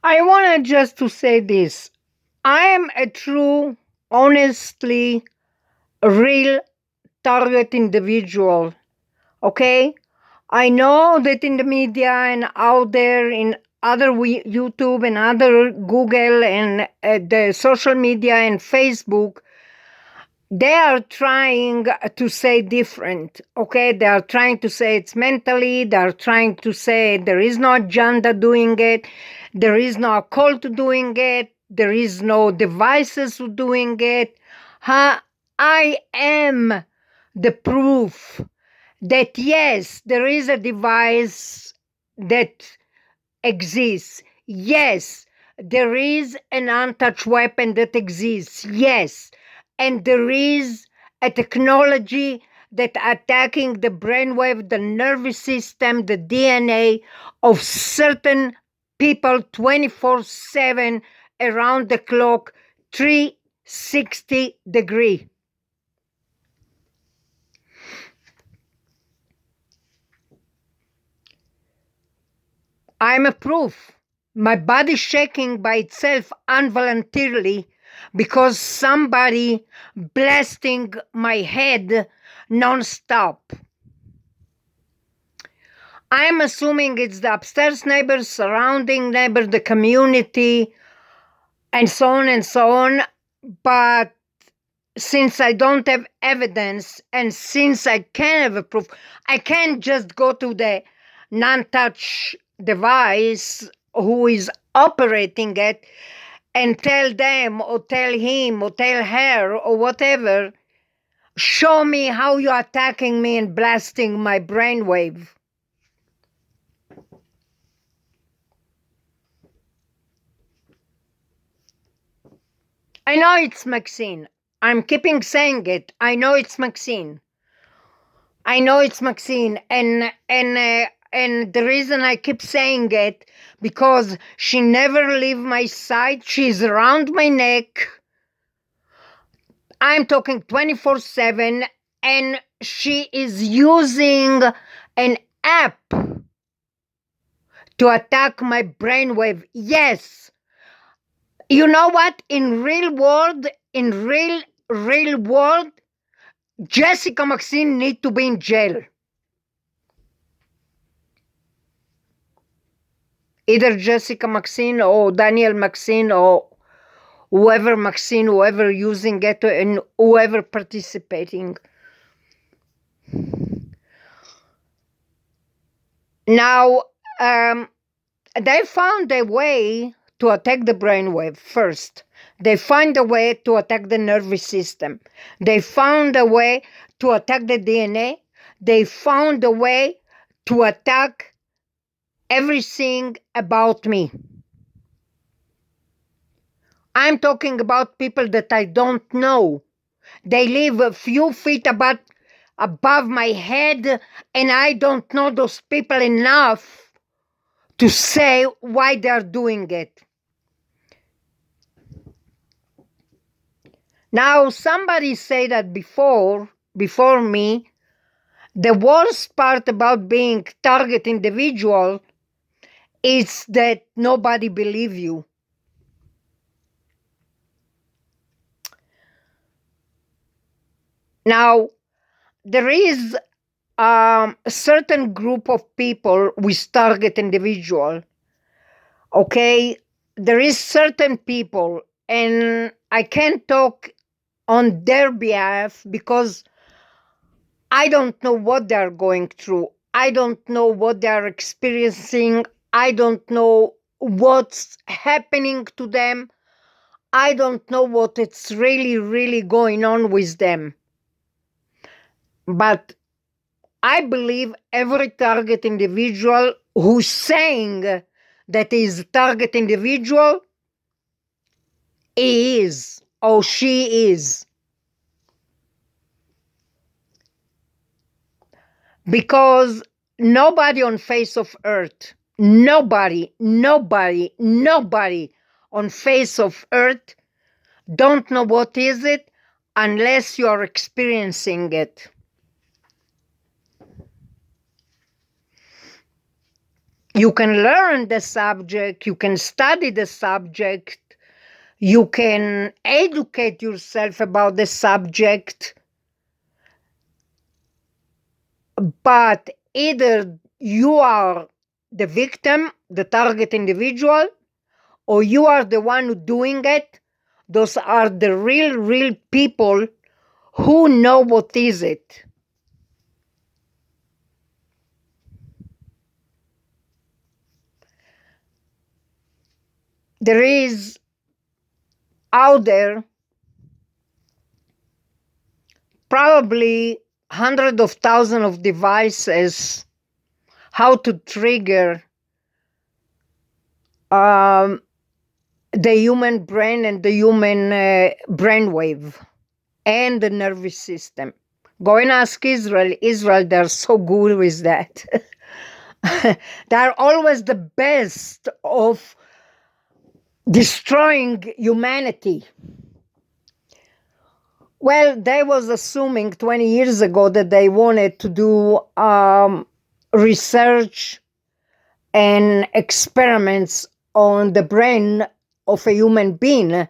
I want just to say this. I am a true, honestly, real target individual. Okay? I know that in the media and out there in other YouTube and other Google and the social media and Facebook, they are trying to say different. Okay? They are trying to say it's mentally, they are trying to say there is no agenda doing it, there is no cult doing it, there is no devices doing it. I am the proof that yes, there is a device that exists. Yes, there is an untouched weapon that exists. Yes, and there is a technology that attacking the brainwave, the nervous system, the DNA of certain people 24/7 around the clock, 360-degree. I'm a proof. My body shaking by itself involuntarily because somebody blasting my head non-stop. I'm assuming it's the upstairs neighbors, surrounding neighbor, the community, and so on and so on. But since I don't have evidence and since I can't have a proof, I can't just go to the non-touch device who is operating it and tell them or tell him or tell her or whatever, show me how you're attacking me and blasting my brainwave. I know it's Maxine. I'm keeping saying it. I know it's Maxine. I know it's Maxine, and the reason I keep saying it because she never leave my side. She's around my neck. I'm talking 24/7, and she is using an app to attack my brainwave. Yes, you know what? In real world, Jessica Maxine need to be in jail. Either Jessica Maxine or Daniel Maxine or whoever Maxine, whoever using it and whoever participating. Now, they found a way to attack the brainwave first. They find a way to attack the nervous system. They found a way to attack the DNA. They found a way to attack everything about me. I'm talking about people that I don't know. They live a few feet above my head, and I don't know those people enough to say why they're doing it. Now, somebody said that before me, the worst part about being target individual is that nobody believe you. Now, there is a certain group of people with target individual. Okay, there is certain people, and I can't talk on their behalf because I don't know what they're going through. I don't know what they're experiencing. I don't know what's happening to them. I don't know what it's really going on with them. But I believe every target individual who's saying that is a target individual, he is or she is. Because nobody on face of earth, nobody on face of earth don't know what is it unless you are experiencing it. You can learn the subject, you can study the subject, you can educate yourself about the subject, but either you are the victim, the target individual, or you are the one doing it. Those are the real people who know what is it. There is out there probably hundreds of thousands of devices how to trigger um, the human brain and the human brainwave and the nervous system. Go and ask Israel. Israel, they're so good with that. They're always the best of destroying humanity. Well, they was assuming 20 years ago that they wanted to do research and experiments on the brain of a human being.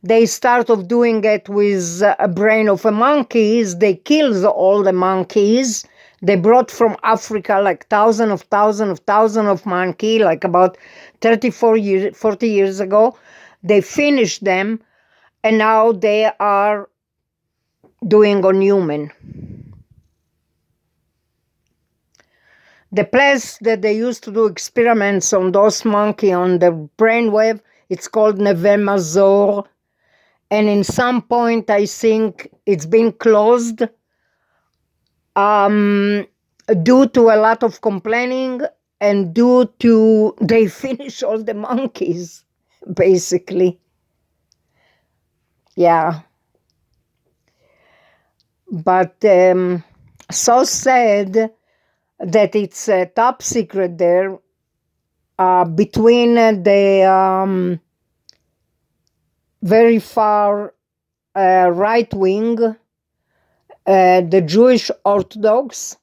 They start of doing it with a brain of a monkeys. They killed all the monkeys. They brought from Africa like thousands of monkey, like about 40 years ago. They finished them, and now they are doing on human. The place that they used to do experiments on those monkey on the brainwave, it's called Neve Mazor. And in some point, I think it's been closed due to a lot of complaining and due to they finish all the monkeys, basically. Yeah. But so sad that it's a top secret there between the very far right wing, the Jewish Orthodox,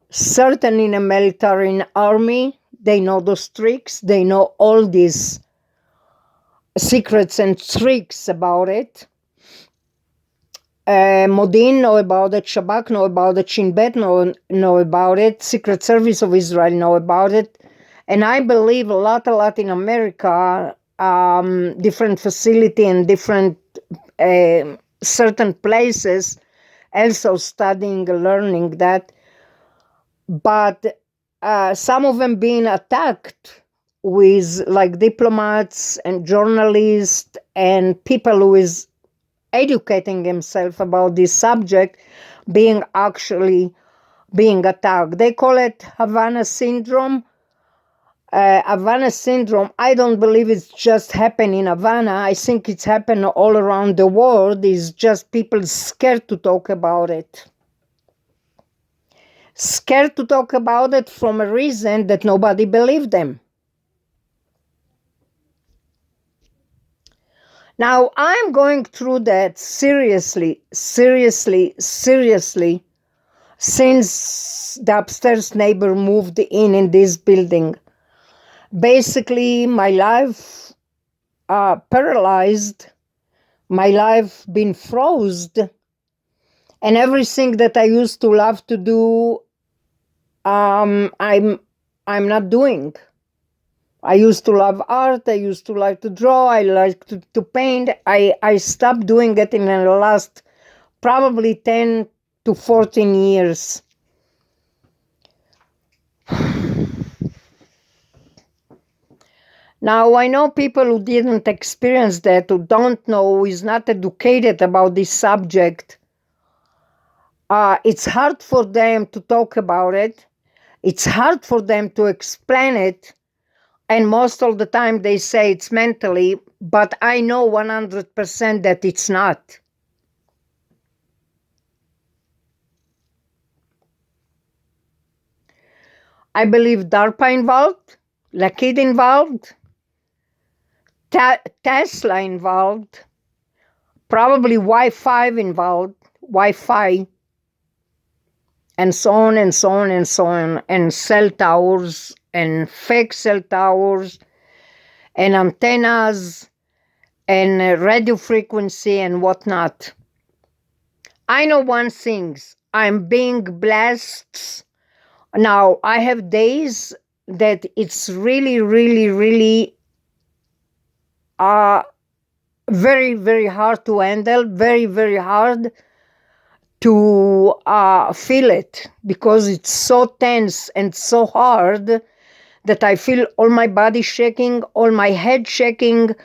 certain in a military and army. They know those tricks. They know all these secrets and tricks about it. Modin know about it, Shabak know about it, Shin Bet know about it, Secret Service of Israel know about it, and I believe a lot in America, different facility and different certain places also studying, learning that, but some of them being attacked with like diplomats and journalists and people who is educating himself about this subject being attacked. They call it Havana syndrome. Havana syndrome, I don't believe it's just happened in Havana. I think it's happened all around the world. It's just people scared to talk about it. Scared to talk about it from a reason that nobody believed them. Now, I'm going through that seriously, since the upstairs neighbor moved in this building. Basically, my life paralyzed, my life been frozen, and everything that I used to love to do, I'm not doing. I used to love art. I used to like to draw. I like to paint. I stopped doing it in the last probably 10 to 14 years. Now, I know people who didn't experience that, who don't know, who is not educated about this subject. It's hard for them to talk about it. It's hard for them to explain it. And most of the time they say it's mentally, but I know 100% that it's not. I believe DARPA involved, Lockheed involved, Tesla involved, probably Wi-Fi involved, and so on, and cell towers and fake cell towers and antennas and radio frequency and whatnot. I know one thing. I'm being blessed. Now, I have days that it's really, really, really very, very hard to handle, very, very hard to feel it because it's so tense and so hard that I feel all my body shaking, all my head shaking,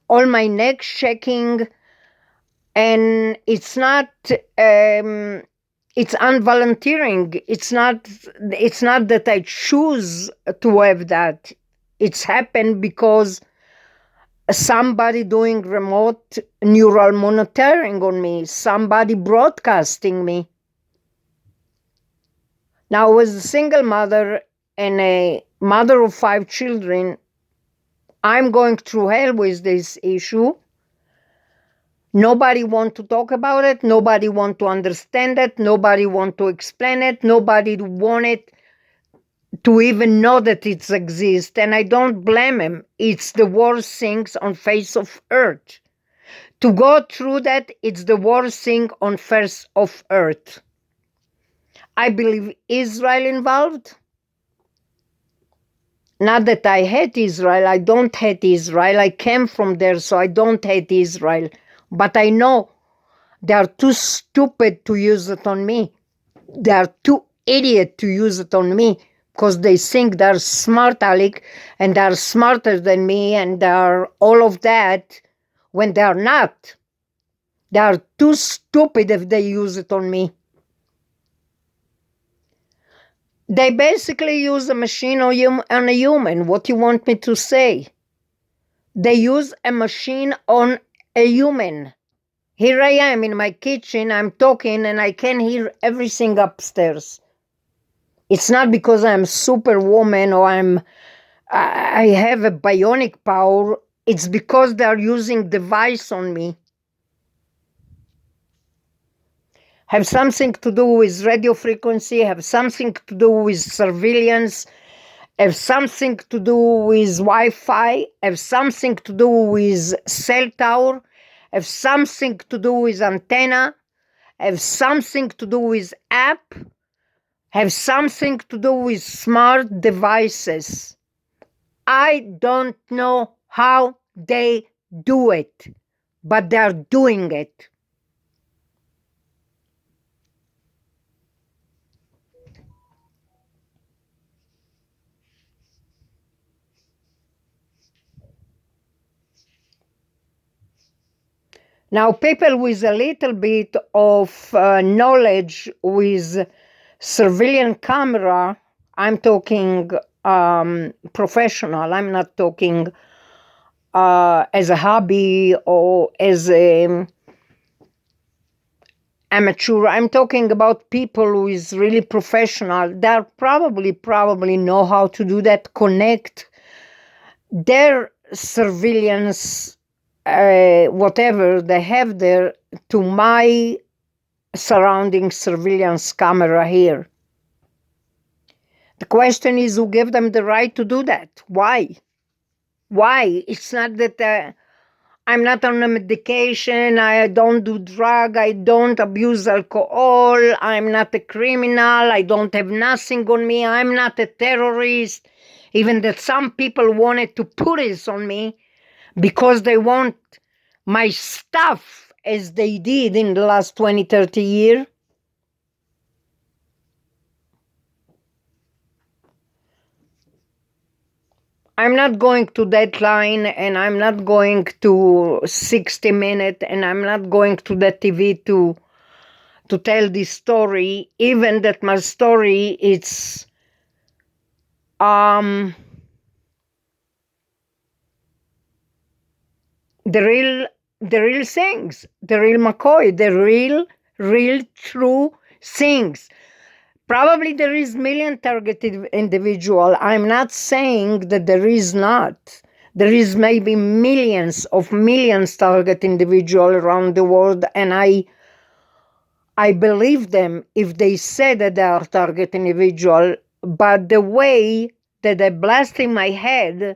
all my neck shaking. And it's not it's unvolunteering. It's not that I choose to have that. It's happened because somebody doing remote neural monitoring on me, somebody broadcasting me. Now, as a single mother and a mother of 5 children, I'm going through hell with this issue. Nobody want to talk about it. Nobody want to understand it. Nobody want to explain it. Nobody wanted to even know that it exists. And I don't blame him. It's the worst things on face of earth. To go through that, it's the worst thing on face of earth. I believe Israel involved. Not that I hate Israel. I don't hate Israel. I came from there, so I don't hate Israel. But I know they are too stupid to use it on me. They are too idiot to use it on me because they think they're smart, Alec, and they're smarter than me, and they're all of that when they're not. They are too stupid if they use it on me. They basically use a machine on a human. What do you want me to say? They use a machine on a human. Here I am in my kitchen, I'm talking, and I can hear everything upstairs. It's not because I'm superwoman or I have a bionic power. It's because they're using device on me. Have something to do with radio frequency, have something to do with surveillance, have something to do with Wi-Fi, have something to do with cell tower, have something to do with antenna, have something to do with app, have something to do with smart devices. I don't know how they do it, but they're doing it. Now, people with a little bit of knowledge with surveillance camera, I'm talking professional, I'm not talking as a hobby or as a amateur. I'm talking about people who is really professional. They probably know how to do that, connect their surveillance, whatever they have there, to my surrounding surveillance camera here. The question is, who gave them the right to do that? Why? It's not that I'm not on a medication, I don't do drug, I don't abuse alcohol, I'm not a criminal, I don't have nothing on me, I'm not a terrorist. Even that some people wanted to put this on me because they want my stuff as they did in the last 20, 30 years. I'm not going to Deadline, and I'm not going to 60 Minutes, and I'm not going to the TV to tell this story, even that my story it's the real things, the real McCoy, the real true things. Probably there is million targeted individual. I'm not saying that there is not. There is maybe millions target individual around the world, and I believe them if they say that they are target individual, but the way that they're blasting my head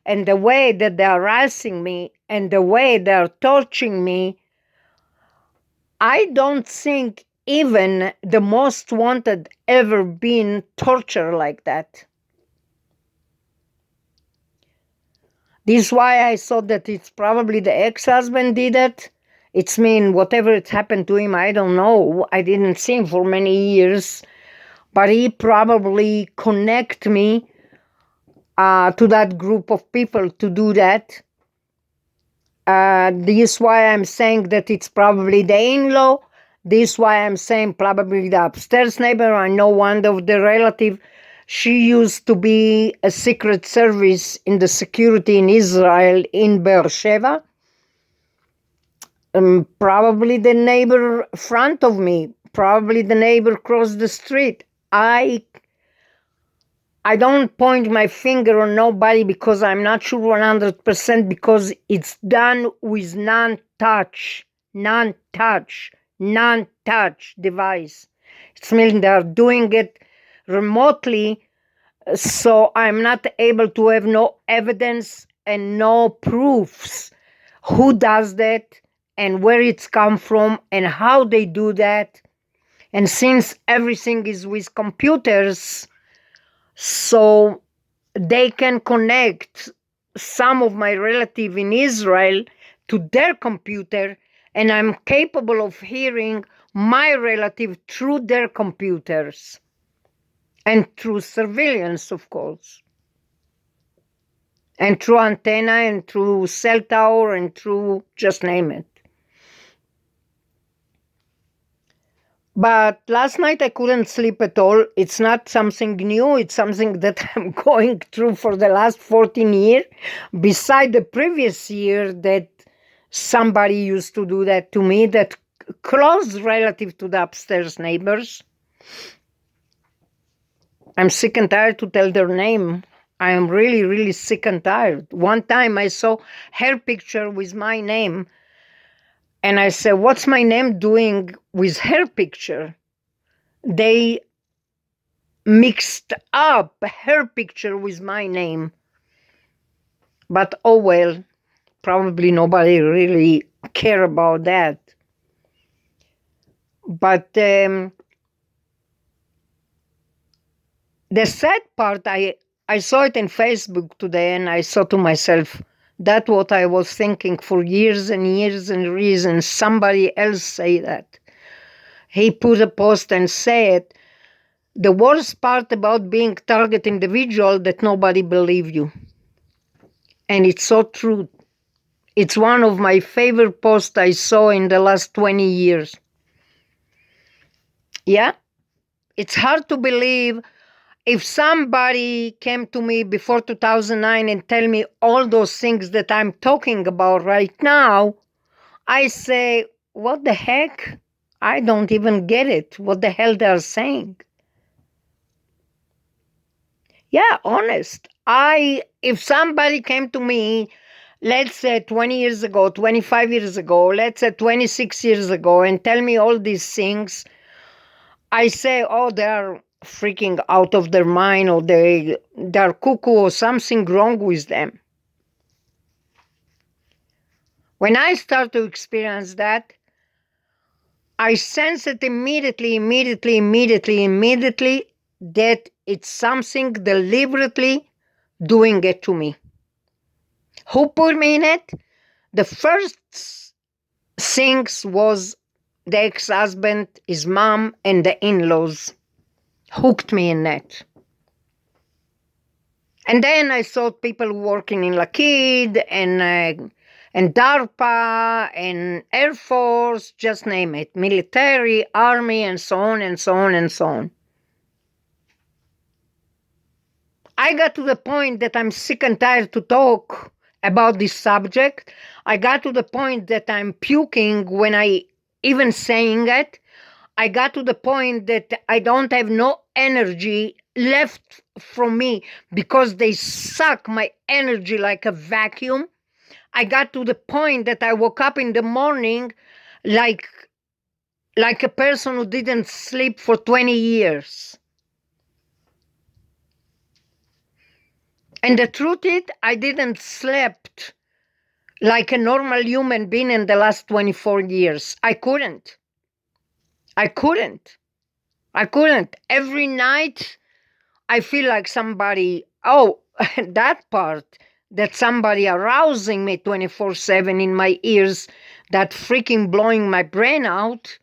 and the way that they're harassing me and the way they're torturing me, I don't think even the most wanted ever been tortured like that. This is why I thought that it's probably the ex-husband did it. It's mean whatever it happened to him, I don't know. I didn't see him for many years, but he probably connect me to that group of people to do that. This is why I'm saying that it's probably the in-law. This is why I'm saying probably the upstairs neighbor. I know one of the relative. She used to be a secret service in the security in Israel in Beersheba. Probably the neighbor front of me. Probably the neighbor across the street. I don't point my finger on nobody because I'm not sure 100% because it's done with non-touch device. It's meaning they're doing it remotely, so I'm not able to have no evidence and no proofs who does that and where it's come from and how they do that. And since everything is with computers, so they can connect some of my relative in Israel to their computer, and I'm capable of hearing my relative through their computers and through surveillance, of course, and through antenna and through cell tower and through just name it. But last night I couldn't sleep at all. It's not something new. It's something that I'm going through for the last 14 years. Beside the previous year that somebody used to do that to me, that close relative to the upstairs neighbors. I'm sick and tired to tell their name. I am really, really sick and tired. One time I saw her picture with my name. And I said, what's my name doing with her picture? They mixed up her picture with my name. But oh well, probably nobody really care about that. But the sad part, I saw it in Facebook today and I thought to myself, that's what I was thinking for years and years and reasons. Somebody else say that. He put a post and said, the worst part about being target individual that nobody believe you. And it's so true. It's one of my favorite posts I saw in the last 20 years. Yeah, it's hard to believe if somebody came to me before 2009 and tell me all those things that I'm talking about right now, I say, what the heck? I don't even get it. What the hell they're saying? Yeah, honest. If somebody came to me, let's say 20 years ago, 25 years ago, let's say 26 years ago, and tell me all these things, I say, oh, they're freaking out of their mind, or they're cuckoo, or something wrong with them. When I start to experience that, I sense it immediately that it's something deliberately doing it to me. Who put me in it? The first things was the ex-husband, his mom, and the in-laws hooked me in that. And then I saw people working in Lockheed and DARPA and Air Force, just name it, military, army, and so on and so on and so on. I got to the point that I'm sick and tired to talk about this subject. I got to the point that I'm puking when I even saying it. I got to the point that I don't have no energy left from me because they suck my energy like a vacuum. I got to the point that I woke up in the morning like a person who didn't sleep for 20 years. And the truth is, I didn't slept like a normal human being in the last 24 years. I couldn't. I couldn't. I couldn't. Every night, I feel like somebody, oh, that part, that somebody arousing me 24/7 in my ears, that freaking blowing my brain out.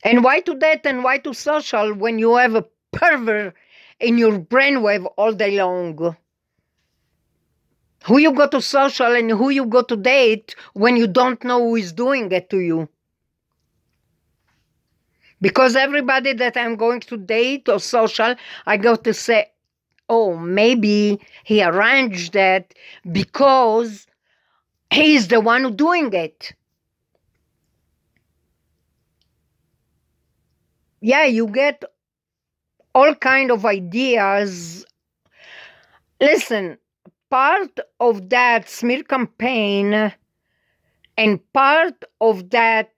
And why to that and why to social when you have a pervert in your brainwave all day long? Who you go to social and who you go to date when you don't know who is doing it to you? Because everybody that I'm going to date or social, I go to say, oh, maybe he arranged that because he's the one who doing it. Yeah, you get all kind of ideas. Listen, part of that smear campaign and part of that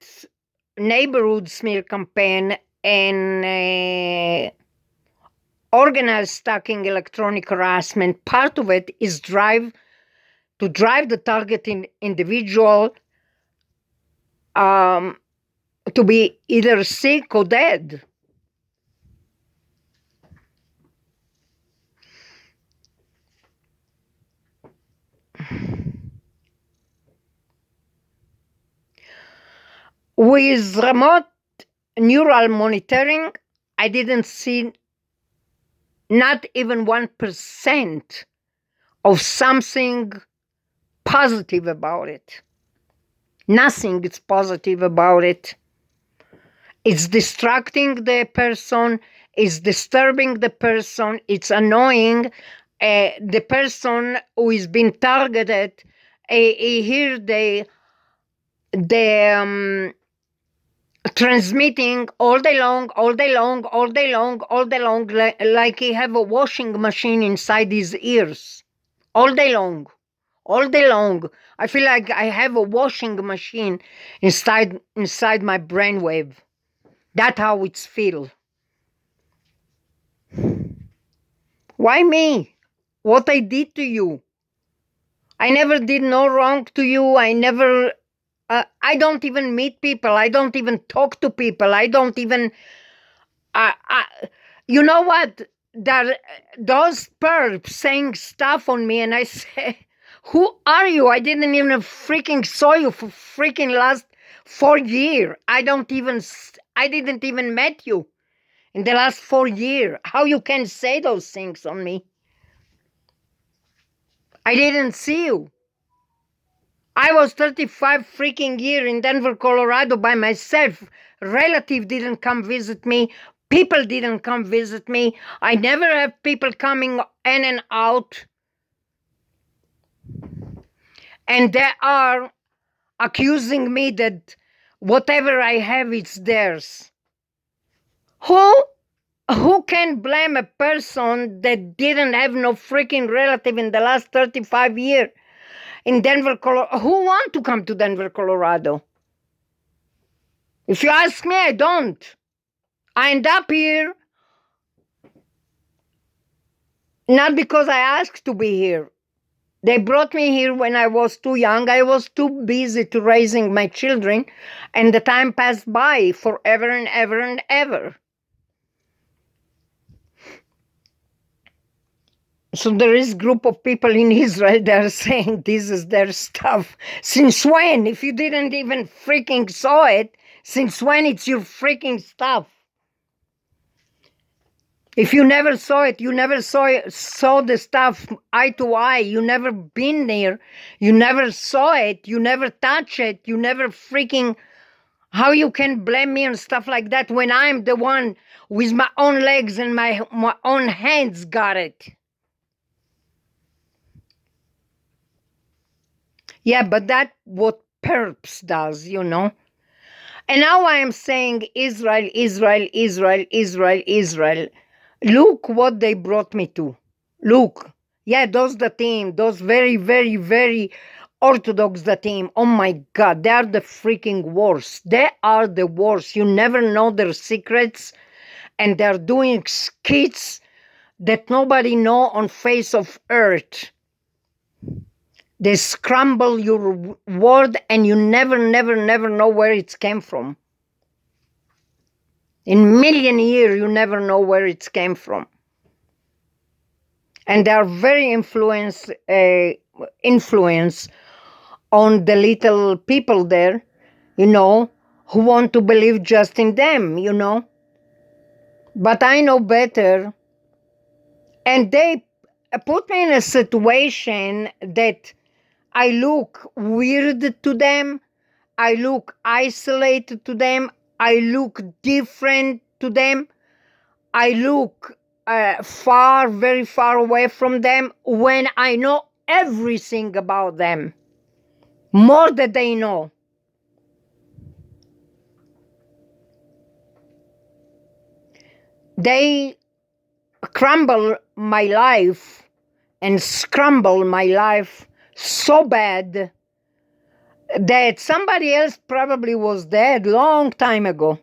neighborhood smear campaign and organized stalking, electronic harassment, part of it is to drive the targeting individual to be either sick or dead. With remote neural monitoring, I didn't see not even 1% of something positive about it. Nothing is positive about it. It's distracting the person, it's disturbing the person, it's annoying the person who is being targeted. Here they transmitting all day long, all day long, all day long, all day long, like he have a washing machine inside his ears, all day long, all day long. I feel like I have a washing machine inside my brainwave. That's how it's feel. Why me? What I did to you? I never did no wrong to you. I never. I don't even meet people. I don't even talk to people. I don't even. I, you know what? That those perps saying stuff on me, and I say, "Who are you? I didn't even freaking saw you for freaking last 4 years. I didn't even met you in the last 4 years. How you can say those things on me? I didn't see you. I was 35 freaking years in Denver, Colorado by myself. Relative didn't come visit me. People didn't come visit me. I never have people coming in and out. And they are accusing me that whatever I have, it's theirs. Who can blame a person that didn't have no freaking relative in the last 35 years in Denver, Colorado? Who want to come to Denver, Colorado? If you ask me, I don't. I end up here not because I asked to be here. They brought me here when I was too young. I was too busy to raising my children, and the time passed by forever and ever and ever. So there is a group of people in Israel that are saying this is their stuff. Since when? If you didn't even freaking saw it, since when it's your freaking stuff? If you never saw it, you never saw the stuff eye to eye, you never been there, you never saw it, you never touch it, you never freaking, how you can blame me and stuff like that when I'm the one with my own legs and my own hands got it? Yeah, but that what perps does, you know. And now I am saying Israel, Israel, Israel, Israel, Israel. Look what they brought me to. Look. Yeah, those the team. Those very, very, very Orthodox the team. Oh my God, they are the freaking worst. They are the worst. You never know their secrets. And they're doing skits that nobody know on face of earth. They scramble your word and you never know where it came from. In million years, you never know where it came from. And they are very influence on the little people there, who want to believe just in them, But I know better. And they put me in a situation that I look weird to them. I look isolated to them. I look different to them. I look very far away from them when I know everything about them, more than they know. They crumble my life and scramble my life so bad that somebody else probably was dead long time ago.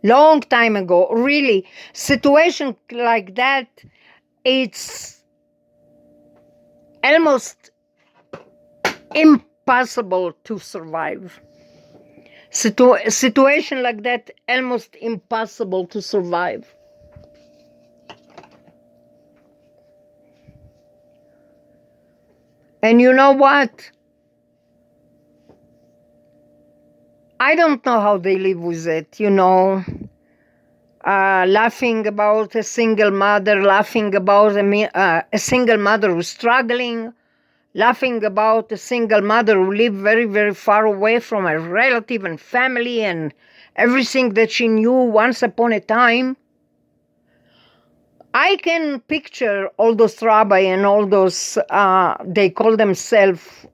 Really. Situation like that, it's almost impossible to survive. Situation like that, almost impossible to survive. And you know what? I don't know how they live with it, laughing about a single mother, laughing about a single mother who's struggling, laughing about a single mother who lived very, very far away from her relative and family and everything that she knew once upon a time. I can picture all those rabbis and all those, they call themselves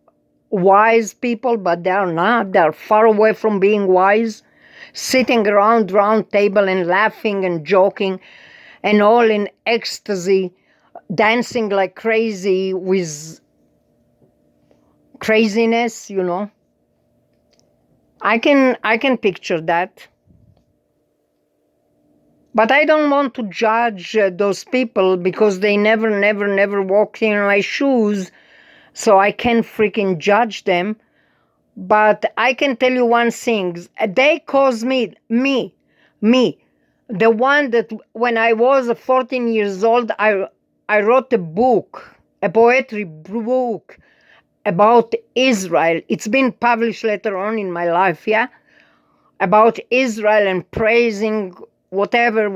wise people, but they are not. They are far away from being wise, sitting around round table and laughing and joking and all in ecstasy, dancing like crazy with craziness, I can picture that. But I don't want to judge those people because they never walked in my shoes, so I can't freaking judge them. But I can tell you one thing. They caused me, the one that when I was 14 years old, I wrote a book, a poetry book about Israel. It's been published later on in my life, about Israel and praising whatever.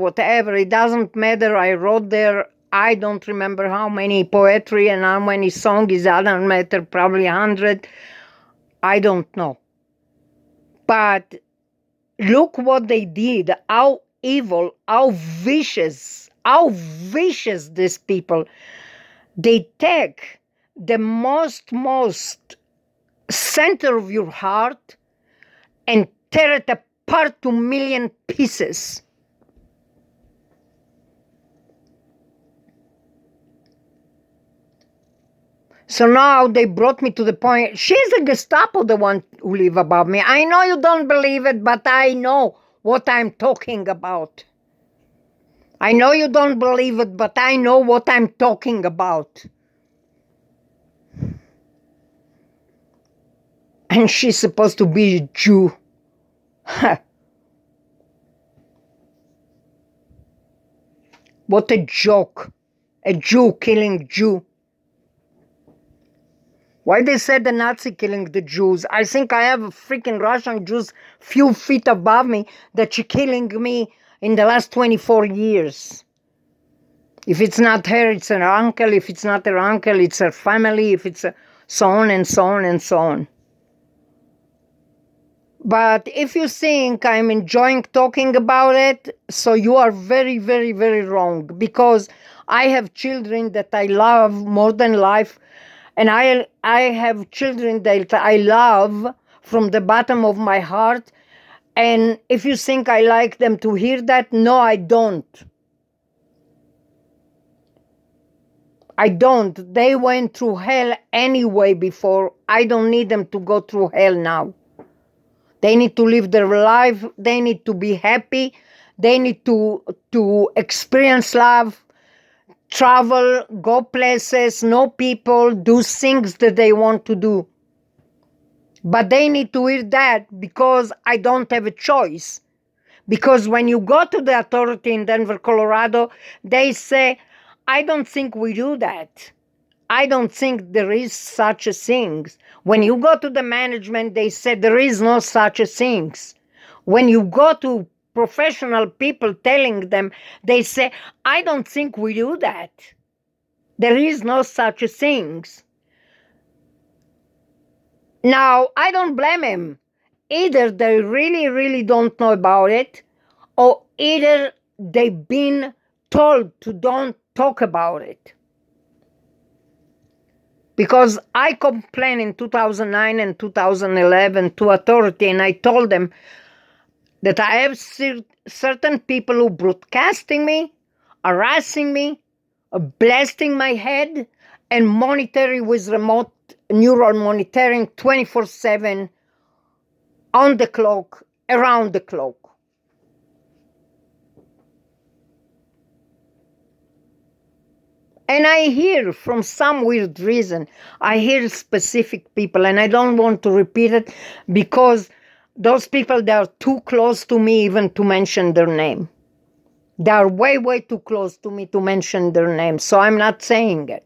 It doesn't matter. I wrote there, I don't remember how many poetry and how many songs. It doesn't matter, probably 100. I don't know. But look what they did, how evil, how vicious these people. They take the most center of your heart and tear it apart to million pieces. So now they brought me to the point, she's a Gestapo, the one who live above me. I know you don't believe it, but I know what I'm talking about. I know you don't believe it, but I know what I'm talking about. And she's supposed to be a Jew. What a joke. A Jew killing Jew. Why they said the Nazi killing the Jews? I think I have a freaking Russian Jews few feet above me that she killing me in the last 24 years. If it's not her, it's her uncle. If it's not her uncle, it's her family. If it's so on and so on and so on. But if you think I'm enjoying talking about it, so you are very, very, very wrong. Because I have children that I love more than life. And I have children that I love from the bottom of my heart. And if you think I like them to hear that, no, I don't. I don't. They went through hell anyway before. I don't need them to go through hell now. They need to live their life. They need to be happy. They need to experience love. travel, go places, know people, do things that they want to do. But they need to hear that because I don't have a choice. Because when you go to the authority in Denver, Colorado, they say, I don't think we do that. I don't think there is such a thing. When you go to the management, they say there is no such a thing. When you go to professional people telling them, they say, I don't think we do that. There is no such a thing. Now, I don't blame him. Either they really, really don't know about it, or either they've been told to don't talk about it. Because I complained in 2009 and 2011 to authority, and I told them that I have certain people who broadcasting me, harassing me, blasting my head, and monitoring with remote neural monitoring 24/7 on the clock, around the clock. And I hear from some weird reason, I hear specific people, and I don't want to repeat it because those people, they are too close to me even to mention their name. They are way, way too close to me to mention their name, so I'm not saying it.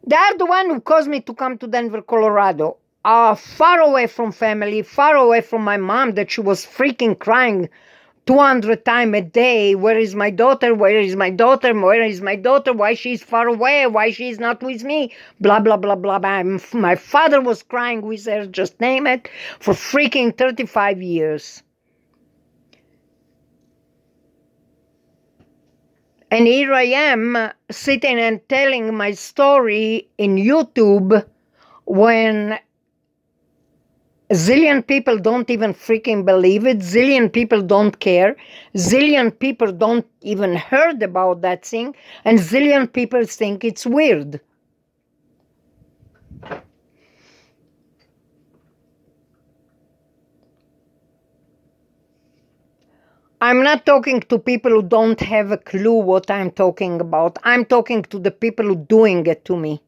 They are the one who caused me to come to Denver, Colorado. Far away from family, far away from my mom that she was freaking crying 200 times a day. Where is my daughter? Where is my daughter? Where is my daughter? Why she's far away? Why she's not with me? Blah, blah, blah, blah, blah. My father was crying with her, just name it, for freaking 35 years. And here I am sitting and telling my story in YouTube when zillion people don't even freaking believe it. Zillion people don't care. Zillion people don't even heard about that thing. And zillion people think it's weird. I'm not talking to people who don't have a clue what I'm talking about. I'm talking to the people who doing it to me.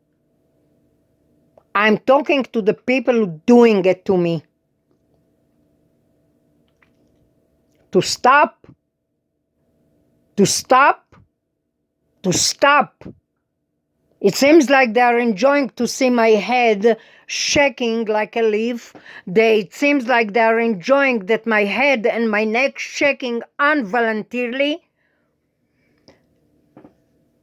I'm talking to the people who doing it to me. To stop. To stop. To stop. It seems like they are enjoying to see my head shaking like a leaf. It seems like they are enjoying that my head and my neck shaking involuntarily.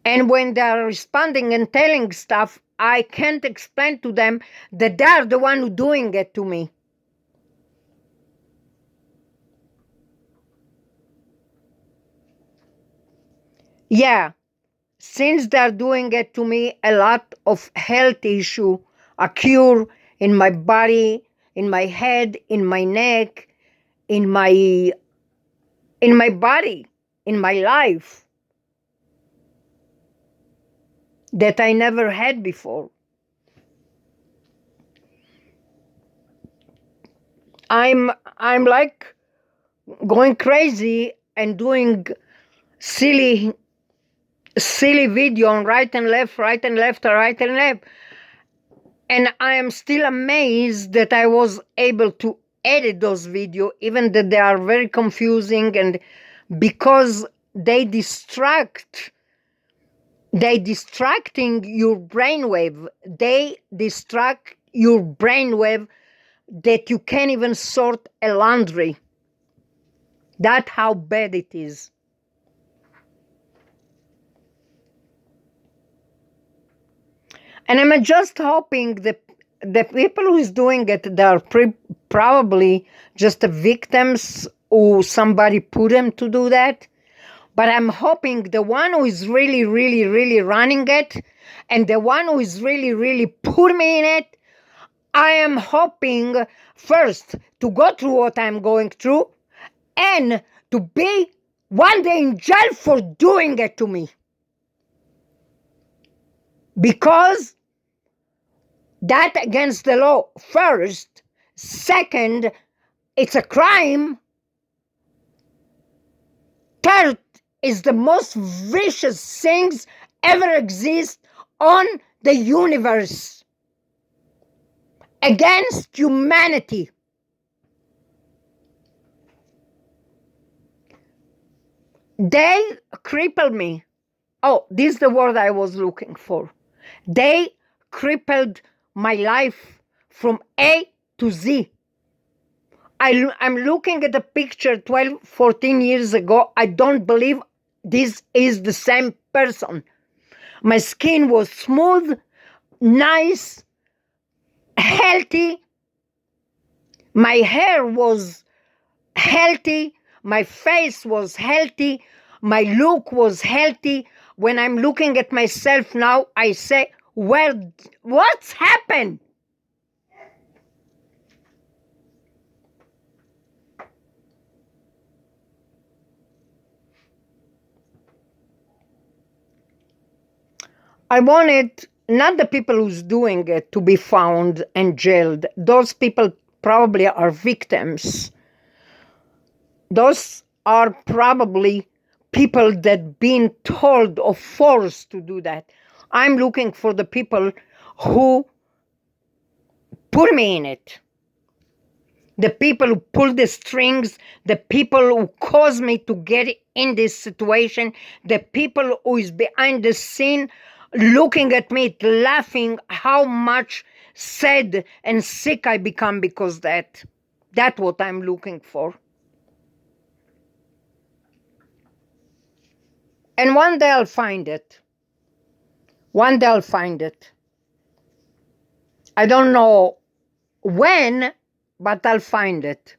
And when they are responding and telling stuff, I can't explain to them that they are the one who doing it to me. Yeah, since they're doing it to me, a lot of health issue occur in my body, in my head, in my neck, in my body, in my life that I never had before. I'm like going crazy and doing silly video on right and left, right and left, right and left. And I am still amazed that I was able to edit those videos, even that they are very confusing, and because they distracting your brainwave. They distract your brainwave that you can't even sort a laundry. That's how bad it is. And I'm just hoping that the people who is doing it, they are probably just the victims who somebody put them to do that. But I'm hoping the one who is really, really, really running it and the one who is really, really put me in it, I am hoping first to go through what I'm going through and to be one day in jail for doing it to me. Because that against the law first, Second, it's a crime. Third, is the most vicious things ever exist on the universe against humanity. They crippled me. Oh, this is the word I was looking for. They crippled my life from A to Z. I'm looking at a picture 12, 14 years ago. I don't believe this is the same person. My skin was smooth, nice, healthy. My hair was healthy. My face was healthy. My look was healthy. When I'm looking at myself now, I say, what's happened? I wanted not the people who's doing it to be found and jailed. Those people probably are victims. Those are probably people that been told or forced to do that. I'm looking for the people who put me in it. The people who pull the strings, the people who caused me to get in this situation, the people who is behind the scene looking at me, laughing how much sad and sick I become because that. That's what I'm looking for. And one day I'll find it. One day I'll find it. I don't know when, but I'll find it.